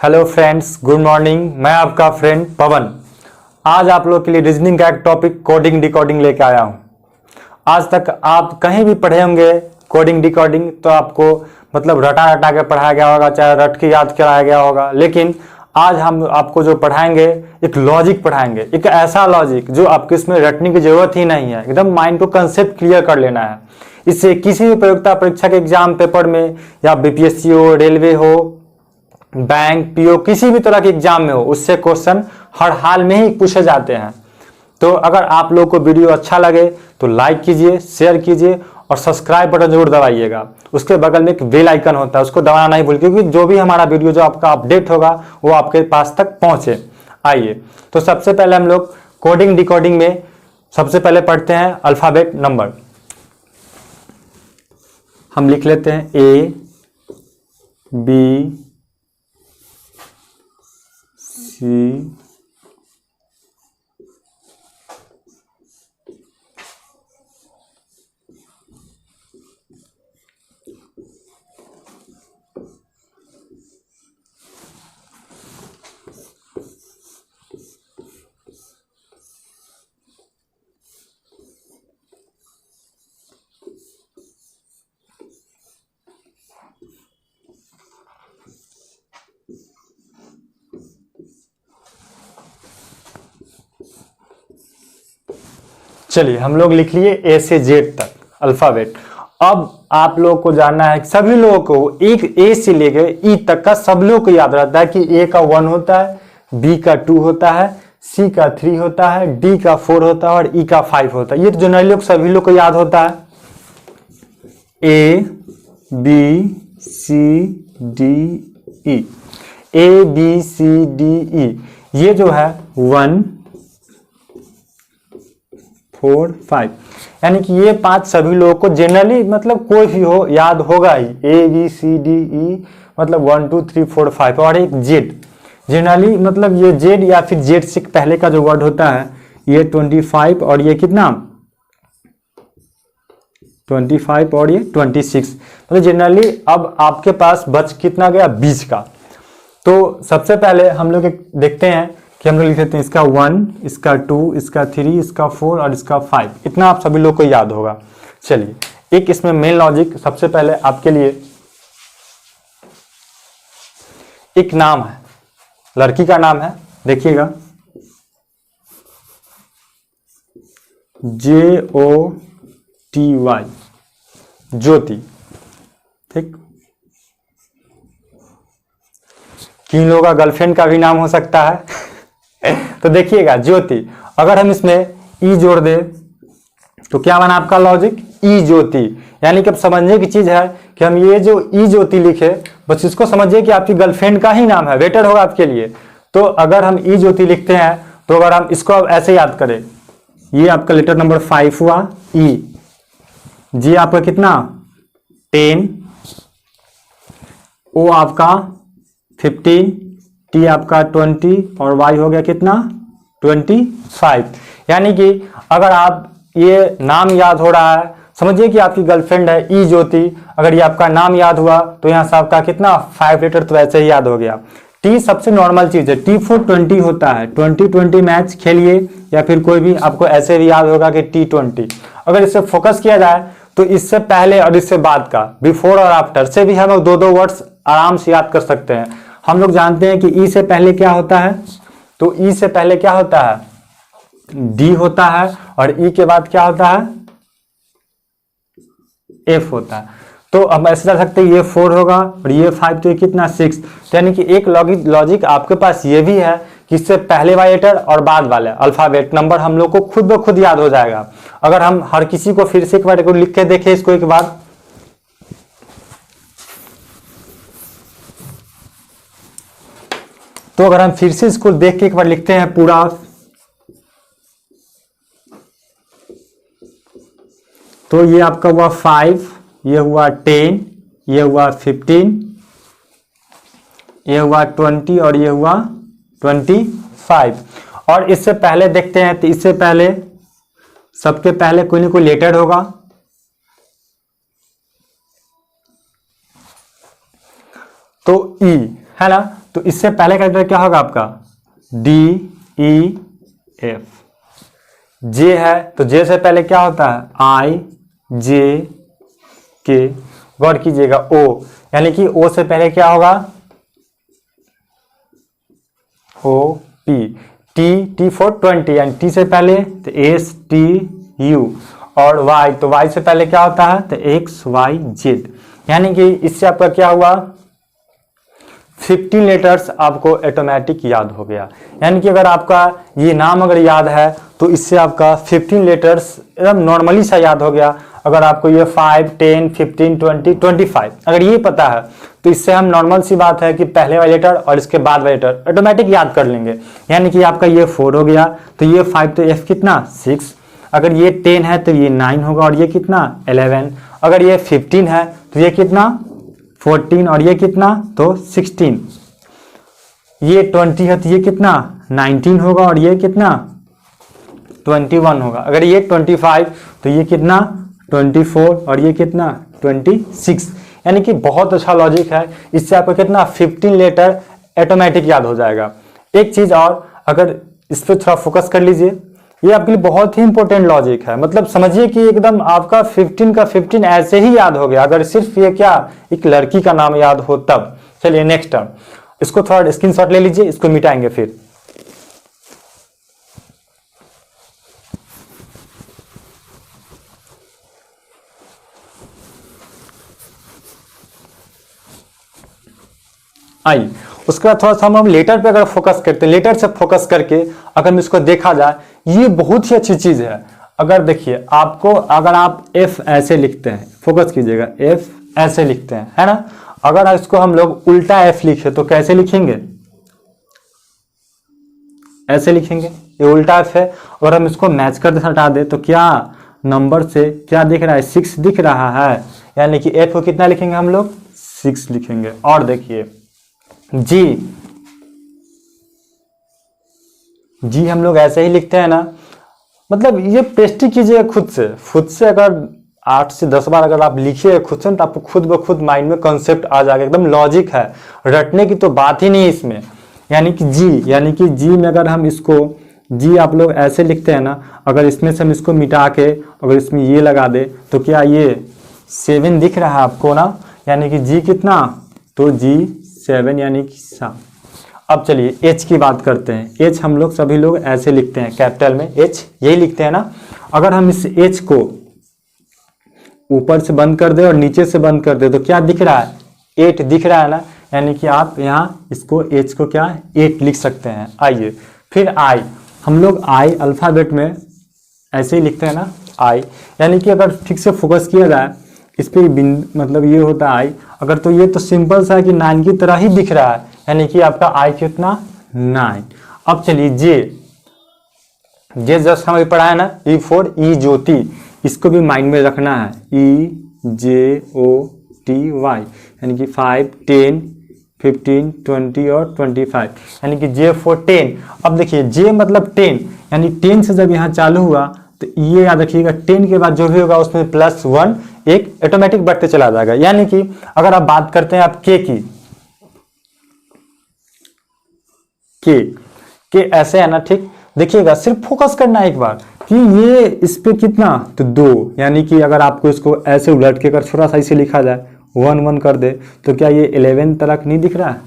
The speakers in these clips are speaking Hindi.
Hello friends, good morning. मैं आपका फ्रेंड पवन आज आप लोग के लिए रीजनिंग का एक टॉपिक कोडिंग डिकोडिंग लेके आया हूँ। आज तक आप कहीं भी पढ़े होंगे कोडिंग डिकोडिंग तो आपको मतलब रटा रटा के पढ़ाया गया होगा, चाहे रट के याद कराया गया होगा। लेकिन आज हम आपको जो पढ़ाएंगे एक लॉजिक पढ़ाएंगे, एक ऐसा लॉजिक जो आपको इसमें रटने की जरूरत ही नहीं है, एकदम माइंड को कंसेप्ट क्लियर कर लेना है। इससे किसी भी प्रतियोगिता परीक्षा के एग्जाम पेपर में या बीपीएससी हो, रेलवे हो, बैंक, पीओ, किसी भी तरह के एग्जाम में हो, उससे क्वेश्चन हर हाल में ही पूछे जाते हैं। तो अगर आप लोग को वीडियो अच्छा लगे तो लाइक कीजिए, शेयर कीजिए और सब्सक्राइब बटन जरूर दबाइएगा। उसके बगल में एक बेल आइकन होता है, उसको दबाना नहीं भूलिए, क्योंकि जो भी हमारा वीडियो जो आपका अपडेट होगा वो आपके पास तक पहुंचे। आइए, तो सबसे पहले हम लोग कोडिंग डिकोडिंग में सबसे पहले पढ़ते हैं अल्फाबेट नंबर। हम लिख लेते हैं ए बी सी चलिए हम लोग लिख लिए ए से जेड तक अल्फाबेट। अब आप लोग को जानना है, सभी लोगों को एक ए से लेकर ई तक का सब लोग को याद रहता है कि ए का 1 होता है, बी का 2 होता है, सी का 3 होता है, डी का 4 होता है और ई का 5 होता है। ये जनरली लोग सभी लोग को याद होता है। A B C D E, A B C D E, ये जो है 1 4 5, यानी कि ये 5 सभी लोगों को जनरली मतलब कोई भी हो याद होगा ही। ए बी सी डी ई मतलब 1 2 3 4 5 और एक जेड, जनरली मतलब ये जेड या फिर जेड से पहले का जो वर्ड होता है ये 25 और ये कितना 25 और ये 26, मतलब जनरली अब आपके पास बच कितना गया 20 का। तो सबसे पहले हम लोग देखते हैं कि हम लोग लिख देते हैं इसका 1, इसका 2, इसका 3, इसका 4 और इसका 5। इतना आप सभी लोग को याद होगा। चलिए, एक इसमें मेन लॉजिक सबसे पहले आपके लिए एक नाम है, लड़की का नाम है, देखिएगा JOTY, ज्योति। ठीक, किन लोगों का गर्लफ्रेंड का भी नाम हो सकता है तो देखिएगा ज्योति, अगर हम इसमें ई जोड़ दे तो क्या बना आपका लॉजिक, ई ज्योति। यानी कि अब समझने की चीज है कि हम ये जो ई ज्योति लिखे बस इसको समझिए कि आपकी गर्लफ्रेंड का ही नाम है, बेटर होगा आपके लिए। तो अगर हम ई ज्योति लिखते हैं तो अगर हम इसको अब ऐसे याद करें, ये आपका लेटर नंबर 5 हुआ ई, जी आपका कितना 10, ओ आपका 15, टी आपका 20 और वाई हो गया कितना 25। यानी कि अगर आप ये नाम याद हो रहा है, समझिए कि आपकी गर्लफ्रेंड है ई ज्योति, अगर ये आपका नाम याद हुआ तो यहाँ से आपका कितना 5 लेटर तो वैसे ही याद हो गया। टी सबसे नॉर्मल चीज है, टी फॉर 20 होता है, 20-20 मैच खेलिए या फिर कोई भी आपको ऐसे भी याद होगा कि T20। अगर इससे फोकस किया जाए तो इससे पहले और इससे बाद का बिफोर और आफ्टर से भी हम लोग 2-2 वर्ड्स आराम से याद कर सकते हैं। हम लोग जानते हैं कि ई से पहले क्या होता है, तो ई से पहले क्या होता है डी होता है और ई के बाद क्या होता है एफ होता है। तो अब ऐसे जा सकते हैं ये 4 होगा और ये 5, तो ये कितना 6। तो यानी कि एक लॉजिक आपके पास ये भी है कि इससे पहले वाले लेटर और बाद वाले अल्फाबेट नंबर हम लोग को खुद ब खुद याद हो जाएगा। अगर हम हर किसी को फिर से एक बार लिख के देखें इसको एक बार, तो अगर हम फिर से इसको देख के एक बार लिखते हैं पूरा, तो ये आपका हुआ 5, ये हुआ 10, ये हुआ 15, ये हुआ 20 और ये हुआ 25। और इससे पहले देखते हैं तो इससे पहले सबके पहले कोई ना कोई लेटर होगा, तो ई है ना। तो इससे पहले कैरेक्टर क्या होगा आपका DEF। जे है तो जे से पहले क्या होता है IJK। गौर कीजिएगा O, यानी कि O से पहले क्या होगा OP। T फॉर 20, यानी T से पहले तो STU। और Y, तो Y से पहले क्या होता है तो XYZ। यानी कि इससे आपका क्या हुआ 15 लेटर्स आपको ऑटोमेटिक याद हो गया। यानी कि अगर आपका ये नाम अगर याद है तो इससे आपका 15 लेटर्स एकदम नॉर्मली सा याद हो गया। अगर आपको ये 5, 10, 15, 20, 25 अगर ये पता है तो इससे हम नॉर्मल सी बात है कि पहले वाला लेटर और इसके बाद वाला लेटर ऑटोमेटिक याद कर लेंगे। यानी कि आपका ये 4 हो गया तो ये 5 तो F कितना 6। अगर ये 10 है तो ये 9 होगा और ये कितना 11। अगर ये 15 है तो ये कितना 14 और ये कितना तो 16। ये 20 है तो ये कितना 19 होगा और ये कितना 21 होगा। अगर ये 25 तो ये कितना 24 और ये कितना 26। यानी कि बहुत अच्छा लॉजिक है। इससे आपको कितना 15 लेटर ऑटोमेटिक याद हो जाएगा। एक चीज और, अगर इस पर थोड़ा फोकस कर लीजिए, ये आपके लिए बहुत ही इंपॉर्टेंट लॉजिक है। मतलब समझिए कि एकदम आपका 15 का 15 ऐसे ही याद हो गया अगर सिर्फ ये क्या एक लड़की का नाम याद हो तब। चलिए नेक्स्ट टर्म, इसको थोड़ा स्क्रीनशॉट ले लीजिए, इसको मिटाएंगे फिर। आई उसके बाद थोड़ा सा हम लेटर पे अगर फोकस करते हैं, लेटर से फोकस करके अगर हम इसको देखा जाए, ये बहुत ही अच्छी चीज है। अगर देखिए आपको, अगर आप F ऐसे लिखते हैं, फोकस कीजिएगा, F ऐसे लिखते हैं है ना। अगर इसको हम लोग उल्टा F लिखे तो कैसे लिखेंगे, ऐसे लिखेंगे, ये उल्टा F है। और हम इसको मैच कर हटा दे तो क्या नंबर से क्या दिख रहा है 6 दिख रहा है। यानी कि F को कितना लिखेंगे हम लोग 6 लिखेंगे। और देखिए जी हम लोग ऐसे ही लिखते हैं ना। मतलब ये पेस्टी कीजिए खुद से अगर 8 से 10 बार अगर आप लिखिए खुद से तो आपको खुद ब खुद माइंड में कॉन्सेप्ट आ जाएगा। एकदम लॉजिक है, रटने की तो बात ही नहीं इसमें। यानी कि जी में अगर हम इसको जी आप लोग ऐसे लिखते हैं ना, अगर इसमें से हम इसको मिटा के अगर इसमें ये लगा दे तो क्या ये 7 दिख रहा है आपको ना। यानी कि जी कितना तो जी 7 यानी कि 7। अब चलिए एच की बात करते हैं। एच हम लोग सभी लोग ऐसे लिखते हैं, कैपिटल में एच यही लिखते हैं ना। अगर हम इस एच को ऊपर से बंद कर दे और नीचे से बंद कर दे तो क्या दिख रहा है 8 दिख रहा है ना। यानी कि आप यहाँ इसको एच को क्या 8 लिख सकते हैं। आइए फिर आई, हम लोग आई अल्फाबेट में ऐसे ही लिखते हैं ना आई। यानी कि अगर ठीक से फोकस किया जाए इस पर मतलब ये होता है आई। अगर तो ये तो सिंपल सा है कि 9 की तरह ही दिख रहा है। यानी कि आपका आई कितना 9। अब चलिए जे जस्ट हमें पढ़ा है ना ई फॉर ई ज्योति, इसको भी माइंड में रखना है EJOTY। यानी कि 5, 10, 15, 20 और 25। यानी कि जे फॉर 10। अब देखिए जे मतलब 10, यानी 10 से जब यहाँ चालू हुआ तो ये याद रखिएगा 10 के बाद जो भी होगा उसमें +1 एक ऑटोमेटिक बढ़ते चला जाएगा। यानी कि अगर आप बात करते हैं आप के ऐसे है ना, ठीक। देखिएगा सिर्फ फोकस करना है एक बार कि ये इस पे कितना तो 2। यानी कि अगर आपको इसको ऐसे उलट के कर थोड़ा सा इसे लिखा जाए 1 1 कर दे तो क्या ये 11 तक नहीं दिख रहा है।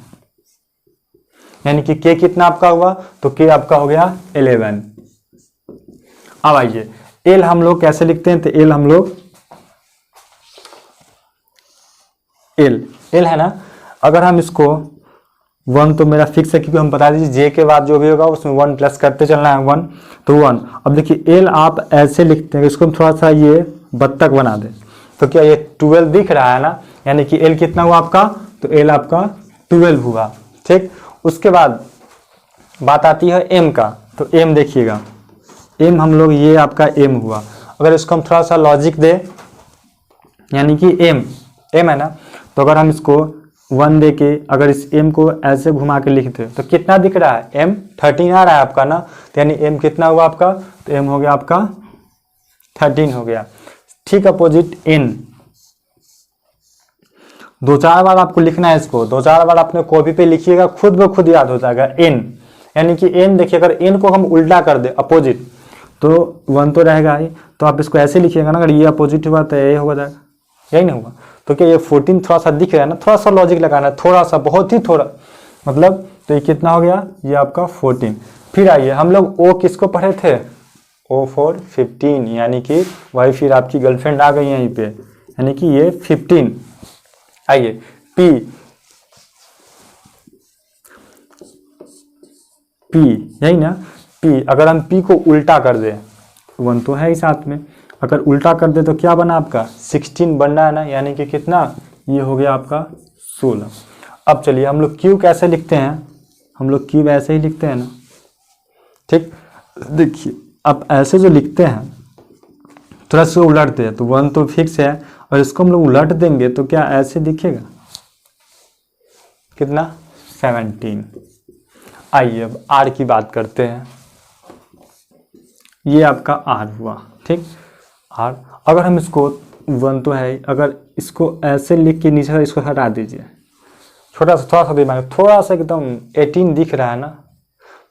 यानी कि के कितना आपका हुआ तो के आपका हो गया 11। अब आइए एल हम लोग कैसे लिखते हैं तो एल हम लोग एल है ना। अगर हम इसको 1 तो मेरा फिक्स है क्योंकि हम बता दीजिए जे के बाद जो भी होगा उसमें 1 प्लस करते चलना है 1 तो 1। अब देखिए एल आप ऐसे लिखते हैं, इसको हम थोड़ा सा ये बत्तख बना दें तो क्या ये 12 दिख रहा है ना। यानी कि एल कितना हुआ आपका तो एल आपका 12 हुआ, ठीक। उसके बाद बात आती है एम का, तो एम देखिएगा एम हम लोग ये आपका एम हुआ। अगर इसको हम थोड़ा सा लॉजिक दे, यानी कि एम है ना, तो अगर हम इसको 1 दे के अगर इस एम को ऐसे घुमा के लिखते तो कितना दिख रहा है एम 13 आ रहा है आपका ना। तो यानी एम कितना हुआ आपका तो एम हो गया आपका 13 हो गया, ठीक। अपोजिट एन, दो चार बार आपको लिखना है इसको, दो चार बार अपने कॉपी पे लिखिएगा, खुद ब खुद याद हो जाएगा। एन यानी कि एन, देखिए अगर एन को हम उल्टा कर दे अपोजिट तो 1 तो रहेगा ही, तो आप इसको ऐसे लिखिएगा ना, अगर ये अपोजिट हुआ तो ये हो जाएगा, यही नहीं होगा। तो क्या ये 14 थोड़ा सा दिख रहा है ना, थोड़ा सा लॉजिक लगाना है, थोड़ा सा, बहुत ही थोड़ा, मतलब तो ये कितना हो गया, ये आपका 14। फिर आइए हम लोग ओ किसको पढ़े थे, ओ फॉर 15, यानी कि वही फिर आपकी गर्लफ्रेंड आ गई यहीं पे, यानी कि ये 15। आइए पी, पी यही ना, पी अगर हम पी को उल्टा कर दे, 1 तो है ही साथ में, अगर उल्टा कर दे तो क्या बना आपका 16 बन रहा है ना, यानी कि कितना, ये हो गया आपका 16। अब चलिए हम लोग क्यू कैसे लिखते हैं, हम लोग क्यू ऐसे ही लिखते हैं ना, ठीक। देखिए अब ऐसे जो लिखते हैं थोड़ा सा उलटते हैं, तो 1 तो फिक्स है, और इसको हम लोग उलट देंगे तो क्या ऐसे दिखेगा, कितना 17। आइए अब आर की बात करते हैं, ये आपका आर हुआ, ठीक। आर अगर हम इसको 1 तो है, अगर इसको ऐसे लिख के नीचे इसको हटा दीजिए, छोटा सा, थोड़ा सा दिमाग, थोड़ा सा एकदम 18 दिख रहा है ना,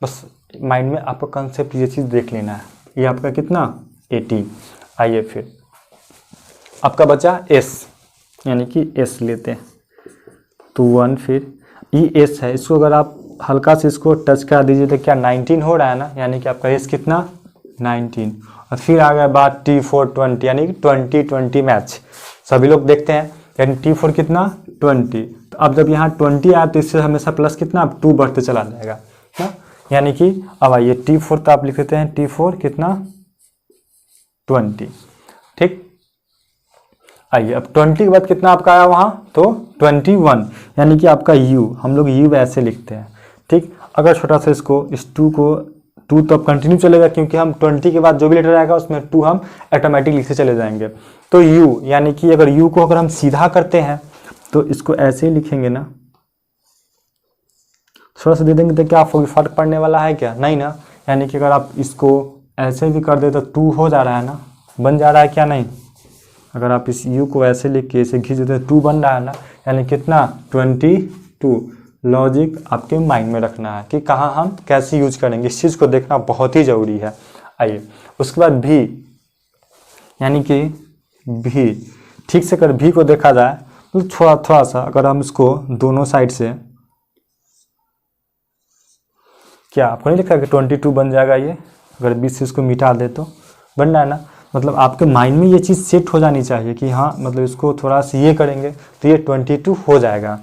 बस माइंड में आपका कंसेप्ट ये चीज़ देख लेना है, ये आपका कितना 18। आइए फिर आपका बचा एस, यानी कि एस लेते हैं तो 1, फिर ई एस है, इसको अगर आप हल्का से इसको टच करा दीजिए तो क्या 19 हो रहा है ना, यानी कि आपका एस कितना 19। और फिर आ गया बात T4 20, यानी कि 20-20 मैच सभी लोग देखते हैं, यानी T4 कितना 20। तो अब जब यहाँ 20 आया तो इससे हमेशा प्लस कितना 2 बढ़ते चला जाएगा ना, यानी कि अब आइए T4 तो आप लिख देते हैं T4 कितना 20, ठीक। आइए अब 20 के बाद कितना आपका आया वहाँ, तो 21, यानी कि आपका U, हम लोग U ऐसे लिखते हैं, ठीक। अगर छोटा सा इसको, इस 2 को, 2 तो अब कंटिन्यू चलेगा क्योंकि हम 20 के बाद जो भी लेटर आएगा उसमें 2 हम ऑटोमेटिक लिखते चले जाएंगे। तो U, यानी कि अगर U को अगर हम सीधा करते हैं तो इसको ऐसे ही लिखेंगे ना, थोड़ा सा दे देंगे तो क्या फर्क पड़ने वाला है क्या, नहीं ना। यानी कि अगर आप इसको ऐसे भी कर दे तो 2 हो जा रहा है ना, बन जा रहा है क्या, नहीं। अगर आप इस U को ऐसे लिख के इसे खींच देते तो 2 बन रहा है ना, यानी कितना 22। लॉजिक आपके माइंड में रखना है कि कहाँ हम कैसे यूज करेंगे, इस चीज़ को देखना बहुत ही ज़रूरी है। आइए उसके बाद भी, यानी कि भी, ठीक से अगर भी को देखा जाए तो थोड़ा सा अगर हम इसको दोनों साइड से, क्या आपको नहीं लिखा कि 22 बन जाएगा, ये अगर 20 से इसको मिटा दे तो बन रहा है ना, मतलब आपके माइंड में ये चीज़ सेट हो जानी चाहिए कि हाँ, मतलब इसको थोड़ा सा ये करेंगे तो ये 22 हो जाएगा।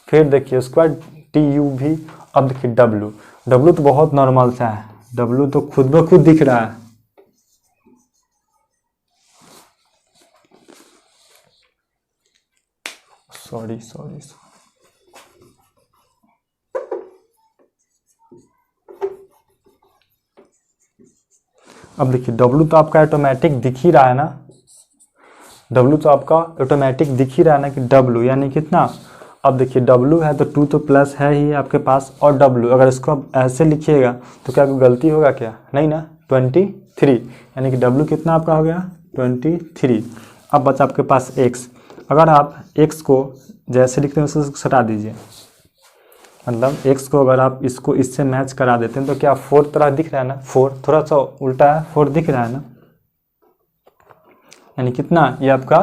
फिर देखिए उसके बाद TU भी। अब देखिए W तो बहुत नॉर्मल सा है, W तो खुद ब खुद दिख रहा है, सॉरी। अब देखिए W तो आपका ऑटोमेटिक दिख ही रहा है ना, W तो आपका ऑटोमेटिक दिख ही रहा है ना कि W, यानी कितना। अब देखिए W है तो 2 तो प्लस है ही आपके पास, और W अगर इसको आप ऐसे लिखिएगा तो क्या कोई गलती होगा क्या, नहीं ना, 23, यानी कि W कितना आपका हो गया 23। अब बचा आपके पास X, अगर आप X को जैसे लिखते हैं उसको हटा दीजिए, मतलब X को अगर आप इसको इससे मैच करा देते हैं तो क्या 4 तरह दिख रहा है ना, 4 थोड़ा सा उल्टा है, 4 दिख रहा है ना, यानी कितना, ये आपका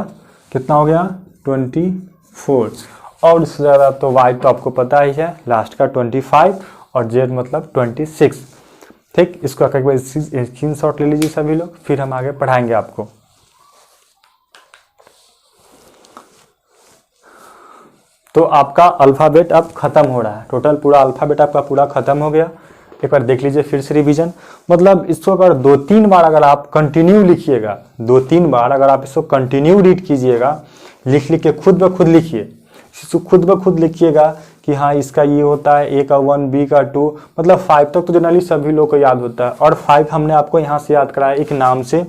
कितना हो गया 24। और इससे ज़्यादा तो Y तो आपको पता ही है, लास्ट का 25, और Z मतलब 26, ठीक। इसको एक बार स्क्रीनशॉट ले लीजिए सभी लोग, फिर हम आगे पढ़ाएंगे आपको। तो आपका अल्फ़ाबेट अब खत्म हो रहा है, टोटल पूरा अल्फ़ाबेट आपका पूरा खत्म हो गया। एक बार देख लीजिए फिर से रिवीजन, मतलब इसको अगर 2-3 बार अगर आप कंटिन्यू लिखिएगा, 2-3 बार अगर आप इसको कंटिन्यू रीड कीजिएगा, लिख के खुद ब खुद लिखिए, इसको खुद ब खुद लिखिएगा कि हाँ इसका ये होता है, A का 1, B का 2, मतलब 5 तक तो जनरली सभी लोग को याद होता है। और 5 हमने आपको यहाँ से याद कराया एक नाम से,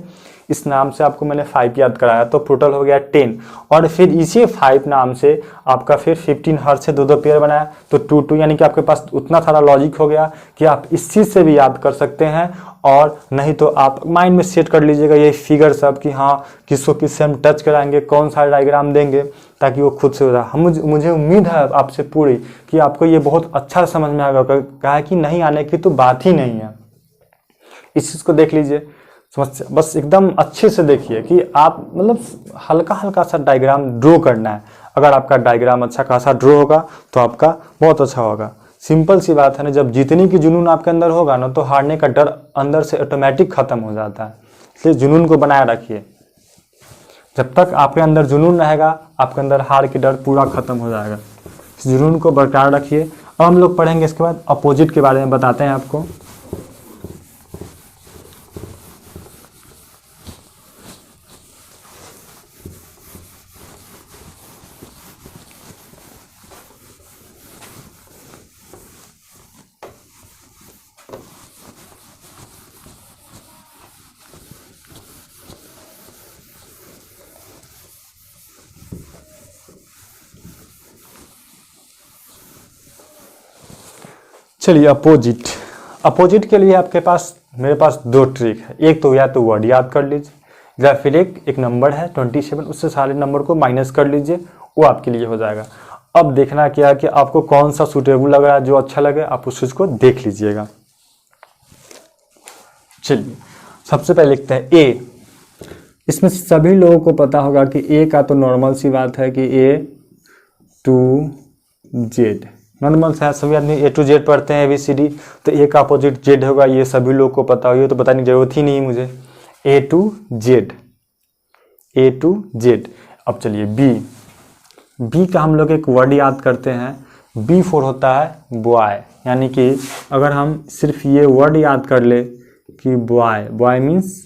इस नाम से आपको मैंने 5 याद कराया, तो टोटल हो गया 10। और फिर इसी 5 नाम से आपका फिर 15 हर्ष से 2-2 पेयर बनाया, तो 2-2, यानी कि आपके पास उतना सारा लॉजिक हो गया कि आप इस चीज़ से भी याद कर सकते हैं। और नहीं तो आप माइंड में सेट कर लीजिएगा ये फिगर सब कि हाँ किसको किससे हम टच कराएंगे, कौन सा डायग्राम देंगे, ताकि वो खुद से हो जाए। मुझे उम्मीद है आपसे पूरी कि आपको ये बहुत अच्छा समझ में आएगा। कहा कि नहीं आने की तो बात ही नहीं है। इस चीज़ को देख लीजिए, समझ बस एकदम अच्छे से देखिए कि आप मतलब हल्का हल्का सा डायग्राम ड्रॉ करना है। अगर आपका डायग्राम अच्छा खासा ड्रॉ होगा तो आपका बहुत अच्छा होगा। सिंपल सी बात है ना, जब जीतने की जुनून आपके अंदर होगा ना, तो हारने का डर अंदर से ऑटोमेटिक खत्म हो जाता है। इसलिए जुनून को बनाए रखिए। जब तक आपके अंदर जुनून रहेगा, आपके अंदर हार की डर पूरा खत्म हो जाएगा। इस जुनून को बरकरार रखिए। अब हम लोग पढ़ेंगे इसके बाद अपोजिट के बारे में, बताते हैं आपको। चलिए अपोजिट। अपोजिट के लिए आपके पास मेरे पास 2 ट्रिक है। एक तो या तो वर्ड याद कर लीजिए, या फिर एक नंबर है 27, उससे सारे नंबर को माइनस कर लीजिए, वो आपके लिए हो जाएगा। अब देखना क्या है कि आपको कौन सा सूटेबल लग रहा है, जो अच्छा लगे आप उस चीज़ को देख लीजिएगा। चलिए सबसे पहले लिखते हैं ए। इसमें सभी लोगों को पता होगा कि ए का तो नॉर्मल सी बात है कि A to Z, नॉर्मल सा सभी आदमी A to Z पढ़ते हैं ABCD, तो ए का अपोजिट Z होगा, ये सभी लोग को पता होगी, तो बताने की जरूरत ही नहीं मुझे। A to Z, A to Z। अब चलिए बी का हम लोग एक वर्ड याद करते हैं, B फॉर होता है बॉय। यानी कि अगर हम सिर्फ ये वर्ड याद कर ले कि boy means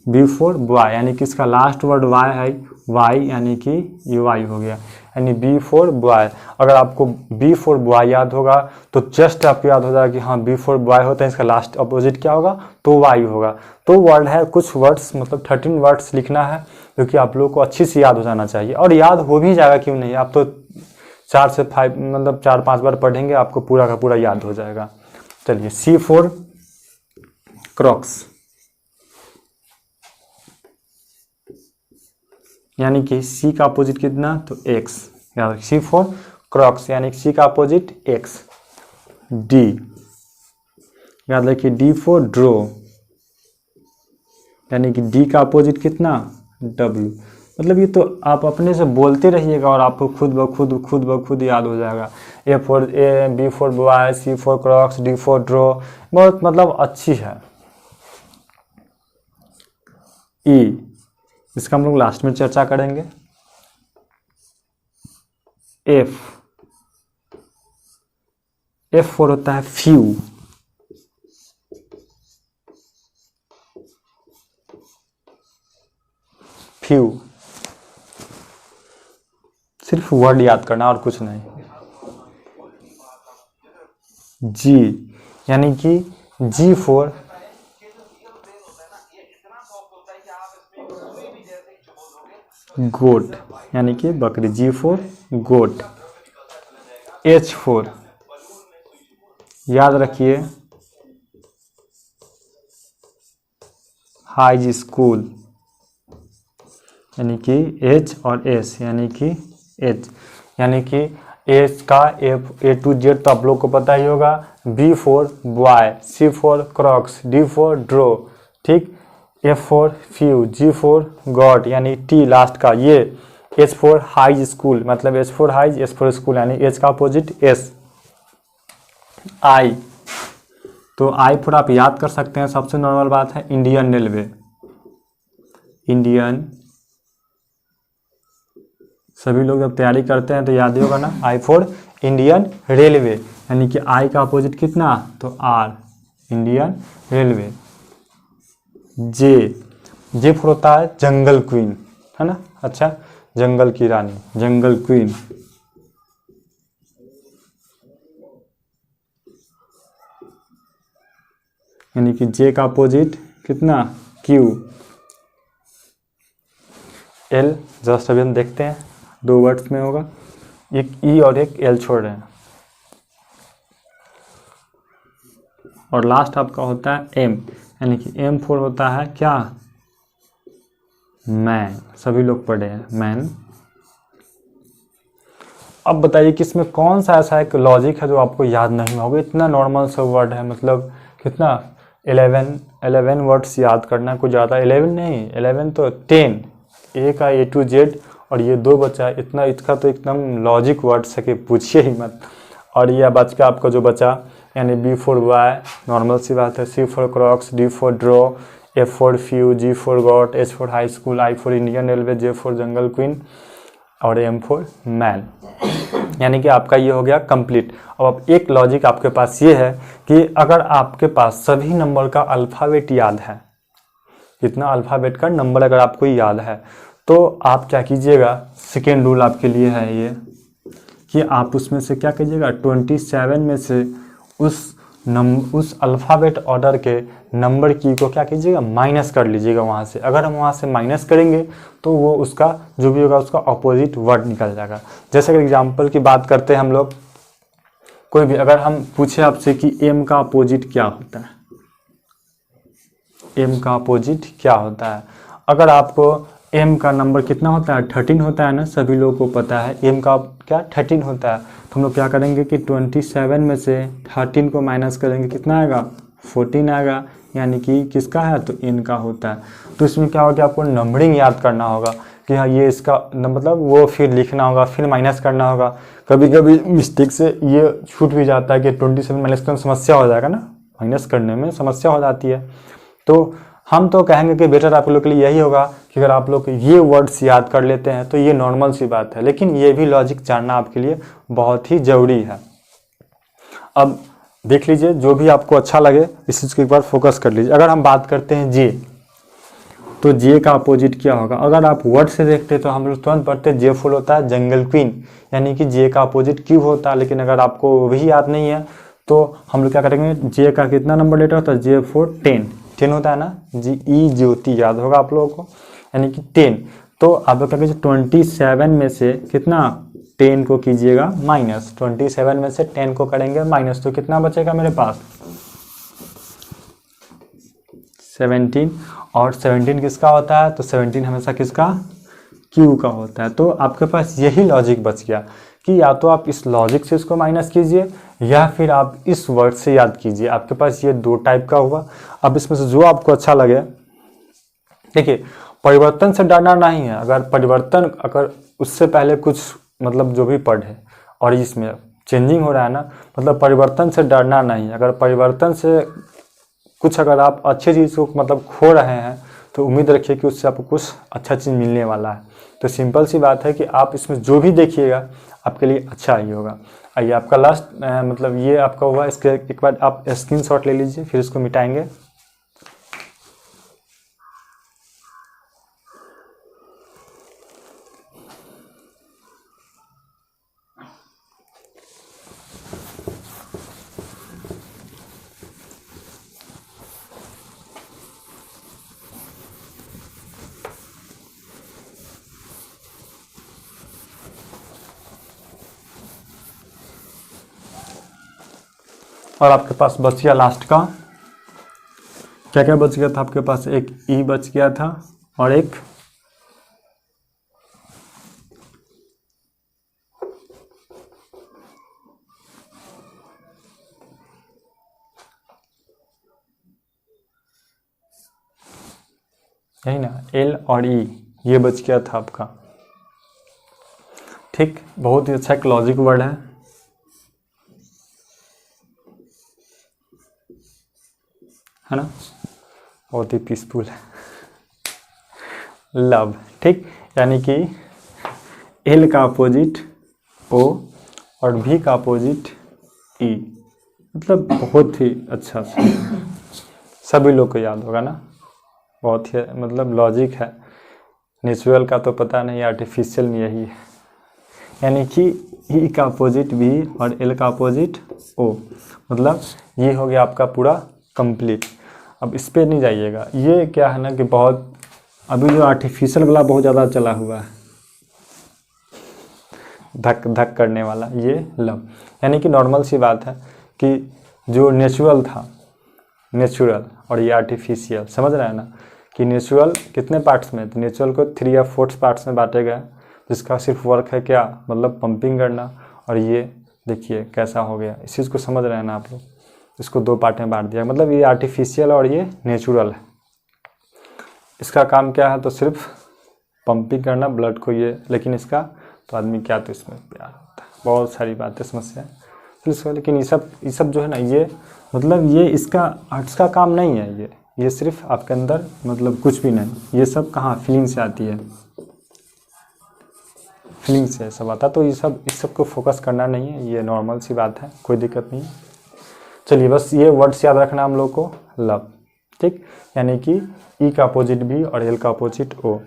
B for boy, यानी कि इसका लास्ट वर्ड वाई है, वाई यानी कि ये वाई हो गया, यानी B फॉर बॉय। अगर आपको B फॉर बॉय याद होगा तो जस्ट आपको याद हो जाएगा कि हाँ B फॉर बॉय होता है, इसका लास्ट अपोजिट क्या होगा, तो वाई होगा। तो वर्ड है, कुछ वर्ड्स मतलब 13 वर्ड्स लिखना है, जो कि आप लोग को अच्छी से याद हो जाना चाहिए। और याद हो भी जाएगा, क्यों नहीं, आप तो 4 से 5 मतलब 4-5 बार पढ़ेंगे, आपको पूरा का पूरा याद हो जाएगा। चलिए C फॉर क्रॉक्स, यानी कि C का अपोजिट कितना, तो X, याद C फॉर क्रॉक्स यानी C का अपोजिट X। D, याद रखिए D फॉर ड्रॉ, यानी कि D का अपोजिट कितना, W। मतलब ये तो आप अपने से बोलते रहिएगा और आपको खुद ब खुद याद हो जाएगा। A for B for boy, C for Crocs, D for draw, बहुत मतलब अच्छी है। E, इसका हम लोग लास्ट में चर्चा करेंगे। F फॉर होता है फ्यू, सिर्फ वर्ड याद करना और कुछ नहीं। G, यानी कि G फॉर गोट, यानी कि बकरी, G for goat. H for, याद रखिए हाई स्कूल, यानी कि H और S, यानी कि H, यानी कि H का A to Z तो आप लोग को पता ही होगा। B for boy, C for Crocs, D for draw, ठीक। F for few, G for God, यानी T लास्ट का ये। H फॉर हाई स्कूल, मतलब H for high, S for school, यानी H का अपोजिट S। I, तो I फॉर आप याद कर सकते हैं, सबसे नॉर्मल बात है इंडियन रेलवे, इंडियन, सभी लोग जब तैयारी करते हैं तो याद ही होगा ना, I फॉर इंडियन रेलवे, यानी कि I का अपोजिट कितना, तो R, Indian railway. J for होता है जंगल क्वीन, है ना, अच्छा, जंगल की रानी, जंगल क्वीन। यानी कि जे का अपोजिट कितना, क्यू। एल, जस्ट अभी हम देखते हैं 2 वर्ड्स में होगा, एक ई और एक एल छोड़ रहे हैं। और लास्ट आपका होता है एम, यानी कि एम फॉर होता है क्या, मैन। सभी लोग पढ़े हैं मैन। अब बताइए कि इसमें कौन सा ऐसा एक लॉजिक है जो आपको याद नहीं होगा। इतना नॉर्मल सा वर्ड है, मतलब कितना 11 वर्ड्स याद करना, कुछ ज़्यादा 11 नहीं, 11 तो 10, ए का ए टू जेड, और ये 2 बचा है। इतना इसका तो एकदम लॉजिक वर्ड्स है कि पूछिए ही मत। और यह बच का आपका जो बचा, यानी बी फॉर वाई, नॉर्मल सी बात है, C for crocs, D for draw, F for few, G for got, H for high school, I for Indian railway, J for jungle queen, और एम फॉर मैन। यानी कि आपका ये हो गया कंप्लीट। अब एक लॉजिक आपके पास ये है कि अगर आपके पास सभी नंबर का अल्फ़ाबेट याद है, इतना अल्फ़ाबेट का नंबर अगर आपको याद है, तो आप क्या कीजिएगा, सेकेंड रूल आपके लिए है ये कि आप उसमें से क्या कीजिएगा, 27 में से उस अल्फ़ाबेट ऑर्डर के नंबर की को क्या कीजिएगा, माइनस कर लीजिएगा वहाँ से। अगर हम वहाँ से माइनस करेंगे तो वो उसका जो भी होगा उसका अपोजिट वर्ड निकल जाएगा। जैसे अगर एग्जांपल की बात करते हैं हम लोग, कोई भी अगर हम पूछे आपसे कि एम का अपोजिट क्या होता है, एम का अपोजिट क्या होता है, अगर आपको एम का नंबर कितना होता है, 13 होता है ना, सभी लोगों को पता है एम का क्या 13 होता है। तो हम लोग क्या करेंगे कि 27 में से 13 को माइनस करेंगे, कितना आएगा, 14 आएगा, यानी कि किसका है, तो एन का होता है। तो इसमें क्या होगा कि आपको नंबरिंग याद करना होगा कि हाँ ये इसका मतलब वो फिर लिखना होगा, फिर माइनस करना होगा। कभी कभी मिस्टेक से ये छूट भी जाता है कि 27 माइनस करने में समस्या हो जाएगा ना, माइनस करने में समस्या हो जाती है। तो हम तो कहेंगे कि बेटर आप लोग के लिए यही होगा कि अगर आप लोग ये वर्ड्स याद कर लेते हैं तो ये नॉर्मल सी बात है, लेकिन ये भी लॉजिक जानना आपके लिए बहुत ही ज़रूरी है। अब देख लीजिए, जो भी आपको अच्छा लगे इस चीज़ को एक बार फोकस कर लीजिए। अगर हम बात करते हैं जे, तो जे का अपोजिट क्या होगा, अगर आप वर्ड से देखते तो हम लोग तुरंत पढ़ते जे फुल होता है जंगल क्वीन, यानी कि जे का अपोजिट क्यों होता है। लेकिन अगर आपको वो भी याद नहीं है तो हम लोग क्या करेंगे, जे का कितना नंबर लेटर होता है, जे फॉर 10 होता है ना, जी ई ज्योति याद होगा आप लोगों को, यानी कि 10। तो आप लोग क्या कीजिए, 27 में से कितना 10 को कीजिएगा माइनस, 27 में से 10 को करेंगे माइनस, तो कितना बचेगा मेरे पास 17। और 17 किसका होता है, तो 17 हमेशा किसका, क्यू का होता है। तो आपके पास यही लॉजिक बच गया कि या तो आप इस लॉजिक से इसको माइनस कीजिए या फिर आप इस वर्ड से याद कीजिए। आपके पास ये 2 टाइप का हुआ। अब इसमें से जो आपको अच्छा लगे, देखिए परिवर्तन से डरना नहीं है। अगर परिवर्तन, अगर उससे पहले कुछ मतलब जो भी पढ़े और इसमें चेंजिंग हो रहा है ना, मतलब परिवर्तन से डरना नहीं। अगर परिवर्तन से कुछ अगर आप अच्छी चीज़ को मतलब खो रहे हैं तो उम्मीद रखिए कि उससे आपको कुछ अच्छा चीज़ मिलने वाला है। तो सिंपल सी बात है कि आप इसमें जो भी देखिएगा आपके लिए अच्छा ही होगा। आइए आपका लास्ट मतलब ये आपका हुआ, इसके एक बार आप स्क्रीनशॉट ले लीजिए, फिर इसको मिटाएंगे। और आपके पास बच गया लास्ट का, क्या क्या बच गया था आपके पास, एक ई बच गया था और एक यही ना, एल और ई, ये बच गया था आपका। ठीक, बहुत ही अच्छा एक लॉजिक वर्ड है ना, बहुत ही पीसफुल है, लव। ठीक, यानी कि एल का अपोजिट ओ और भी का अपोजिट ई, मतलब बहुत ही अच्छा से सभी लोग को याद होगा ना, बहुत ही मतलब लॉजिक है। नेचुरल का तो पता नहीं, आर्टिफिशियल में यही है। यानी कि ई का अपोजिट भी और एल का अपोजिट ओ, मतलब ये हो गया आपका पूरा कंप्लीट। अब इस पे नहीं जाइएगा, ये क्या है ना कि बहुत अभी जो आर्टिफिशियल वाला बहुत ज़्यादा चला हुआ है, धक धक करने वाला, ये लव। यानी कि नॉर्मल सी बात है कि जो नेचुरल था, नेचुरल, और ये आर्टिफिशियल, समझ रहे हैं ना कि नेचुरल कितने पार्ट्स में, तो नेचुरल को 3 या 4 पार्ट्स में बांटे गए, जिसका सिर्फ वर्क है क्या, मतलब पंपिंग करना। और ये देखिए कैसा हो गया, इस चीज़ को समझ रहे हैं ना आप लोग। इसको 2 पार्ट में बांट दिया, मतलब ये आर्टिफिशियल और ये नेचुरल है। इसका काम क्या है, तो सिर्फ पंपिंग करना ब्लड को, ये, लेकिन इसका तो आदमी क्या, तो इसमें प्यार होता है, बहुत सारी बातें समस्या है फिर इसका। लेकिन ये सब जो है ना, ये मतलब ये इसका काम नहीं है, ये सिर्फ आपके अंदर, मतलब कुछ भी नहीं, ये सब कहाँ फीलिंग से आती है, फीलिंग से सब आता। तो इस सब को फोकस करना नहीं है, ये नॉर्मल सी बात है, कोई दिक्कत नहीं है। चलिए बस ये वर्ड्स याद रखना हम लोग को, लव, ठीक, यानी कि ई का अपोजिट बी और एल का अपोजिट ओ।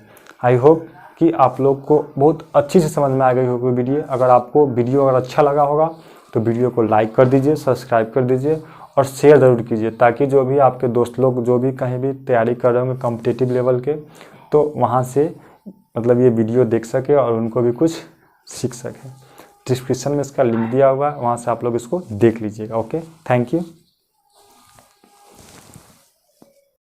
आई होप कि आप लोग को बहुत अच्छी से समझ में आ गई होगी वीडियो। अगर आपको वीडियो अगर अच्छा लगा होगा तो वीडियो को लाइक कर दीजिए, सब्सक्राइब कर दीजिए और शेयर ज़रूर कीजिए, ताकि जो भी आपके दोस्त लोग जो भी कहीं भी तैयारी कर रहे होंगे कॉम्पिटिटिव लेवल के, तो वहाँ से मतलब ये वीडियो देख सके और उनको भी कुछ सीख सके। डिस्क्रिप्शन में इसका लिंक दिया हुआ है, वहाँ से आप लोग इसको देख लीजिएगा। Okay, thank you.